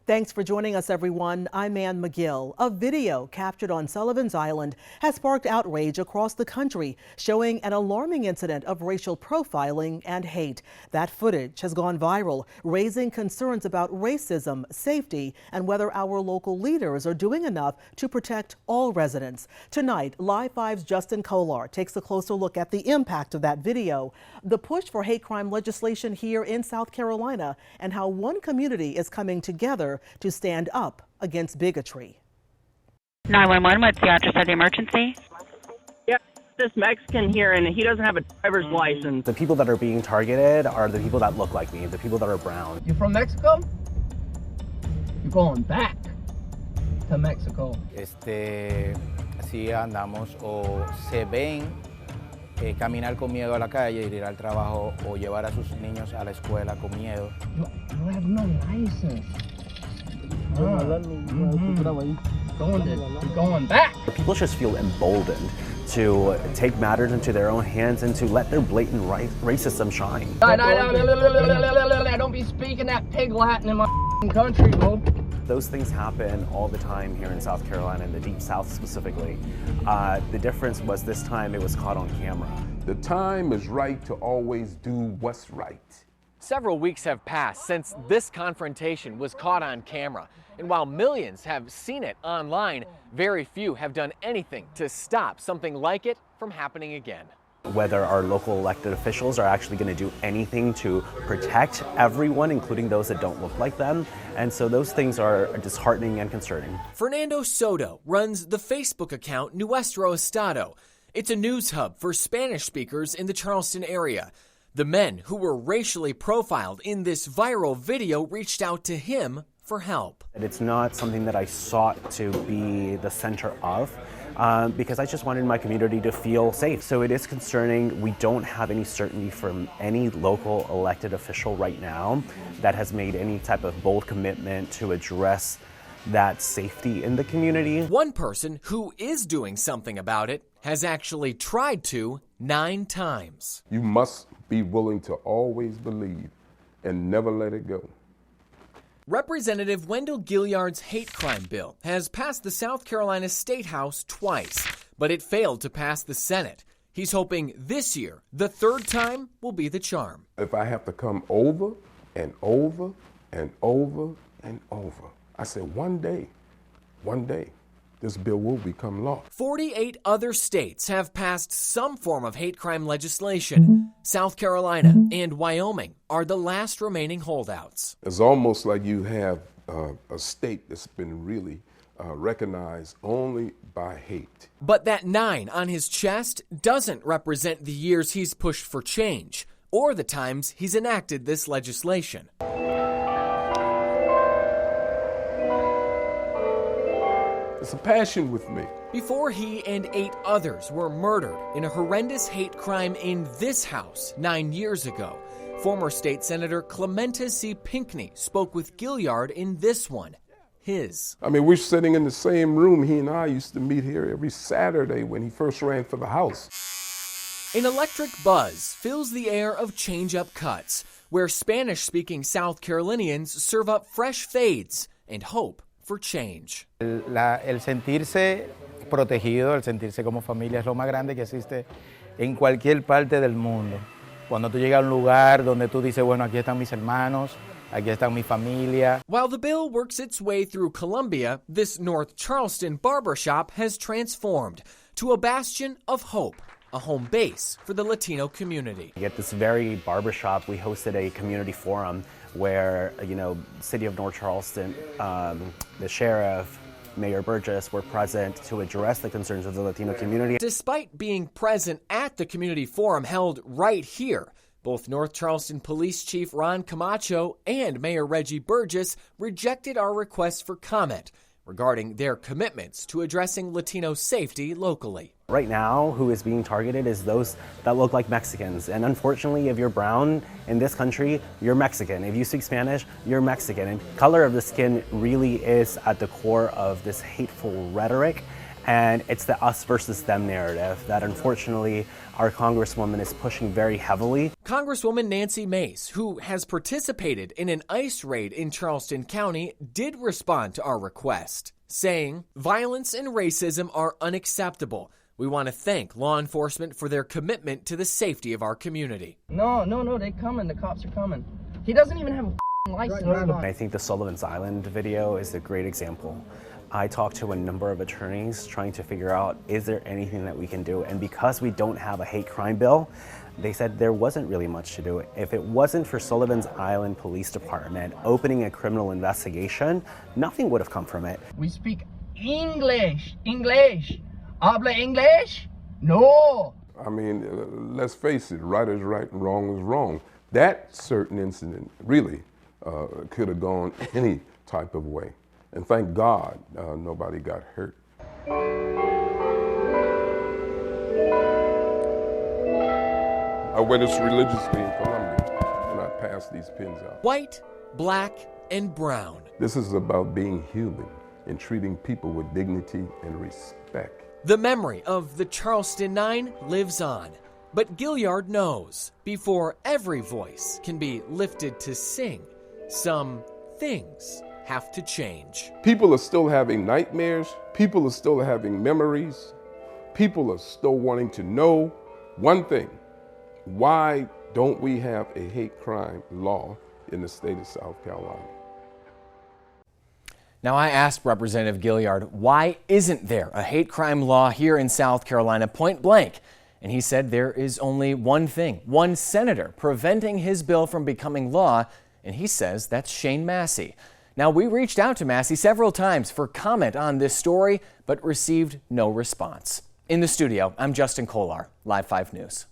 Thanks for joining us, everyone. I'm Emmrich. A video captured on Sullivan's Island has sparked outrage across the country, showing an alarming incident of racial profiling and hate. That footage has gone viral, raising concerns about racism, safety, and whether our local leaders are doing enough to protect all residents. Tonight, Live 5's Justin Kollar takes a closer look at the impact of that video, the push for hate crime legislation here in South Carolina, and how one community is coming together to stand up against bigotry. 911, what's the address of the emergency? Yeah, this Mexican here, and he doesn't have a driver's license. The people that are being targeted are the people that look like me, the people that are brown. You're from Mexico? You're going back to Mexico. Si andamos o se ven caminar con miedo a la calle, ir al trabajo o llevar a sus niños a la escuela con miedo. You have no license. Going back. People just feel emboldened to take matters into their own hands and to let their blatant racism shine. Don't be speaking that pig Latin in my country, bro. Those things happen all the time here in South Carolina, in the Deep South specifically. The difference was this time it was caught on camera. The time is right to always do what's right. Several weeks have passed since this confrontation was caught on camera. And while millions have seen it online, very few have done anything to stop something like it from happening again. Whether our local elected officials are actually going to do anything to protect everyone, including those that don't look like them. And so those things are disheartening and concerning. Fernando Soto runs the Facebook account Nuestro Estado. It's a news hub for Spanish speakers in the Charleston area. The men who were racially profiled in this viral video reached out to him for help. It's not something that I sought to be the center of. Because I just wanted my community to feel safe. So it is concerning. We don't have any certainty from any local elected official right now that has made any type of bold commitment to address that safety in the community. One person who is doing something about it has actually tried to 9 times. You must be willing to always believe and never let it go. Representative Wendell Gilliard's hate crime bill has passed the South Carolina State House twice, but it failed to pass the Senate. He's hoping this year, the third time will be the charm. If I have to come over and over and over and over, I said one day, this bill will become law. 48 other states have passed some form of hate crime legislation. South Carolina and Wyoming are the last remaining holdouts. It's almost like you have a state that's been really recognized only by hate. But that 9 on his chest doesn't represent the years he's pushed for change or the times he's enacted this legislation. It's a passion with me. Before he and 8 others were murdered in a horrendous hate crime in this house 9 years ago, former state senator Clementa C. Pinckney spoke with Gilliard in this one, his. I mean, we're sitting in the same room. He and I used to meet here every Saturday when he first ran for the House. An electric buzz fills the air of change-up cuts, where Spanish-speaking South Carolinians serve up fresh fades and hope for change. El sentirse protegido, el sentirse como familia es lo más grande que existe en cualquier parte del mundo. Cuando tú llegas a un lugar donde tú dices, bueno, aquí están mis hermanos, aquí está mi familia. While the bill works its way through Columbia, this North Charleston barbershop has transformed to a bastion of hope, a home base for the Latino community. At this very barbershop, we hosted a community forum where, City of North Charleston, the sheriff, Mayor Burgess were present to address the concerns of the Latino community. Despite being present at the community forum held right here, both North Charleston Police Chief Ron Camacho and Mayor Reggie Burgess rejected our request for comment regarding their commitments to addressing Latino safety locally. Right now, who is being targeted is those that look like Mexicans. And unfortunately, if you're brown in this country, you're Mexican. If you speak Spanish, you're Mexican. And color of the skin really is at the core of this hateful rhetoric. And it's the us versus them narrative that unfortunately our Congresswoman is pushing very heavily. Congresswoman Nancy Mace, who has participated in an ICE raid in Charleston County, did respond to our request, saying, "Violence and racism are unacceptable. We want to thank law enforcement for their commitment to the safety of our community." No, they're coming. The cops are coming. He doesn't even have a license. I think the Sullivan's Island video is a great example. I talked to a number of attorneys trying to figure out, is there anything that we can do? And because we don't have a hate crime bill, they said there wasn't really much to do. If it wasn't for Sullivan's Island Police Department opening a criminal investigation, nothing would have come from it. We speak English. Habla English? No. I mean, let's face it, right is right and wrong is wrong. That certain incident really could have gone any type of way. And thank God nobody got hurt. I wear this religiously in Colombia, and I pass these pins out. White, black, and brown. This is about being human and treating people with dignity and respect. The memory of the Charleston Nine lives on. But Gilliard knows, before every voice can be lifted to sing, some things have to change. People are still having nightmares. People are still having memories. People are still wanting to know one thing. Why don't we have a hate crime law in the state of South Carolina? Now, I asked Representative Gilliard, why isn't there a hate crime law here in South Carolina, point blank? And he said there is only one thing, one senator preventing his bill from becoming law, and he says that's Shane Massey. Now, we reached out to Massey several times for comment on this story, but received no response. In the studio, I'm Justin Kollar, Live 5 News.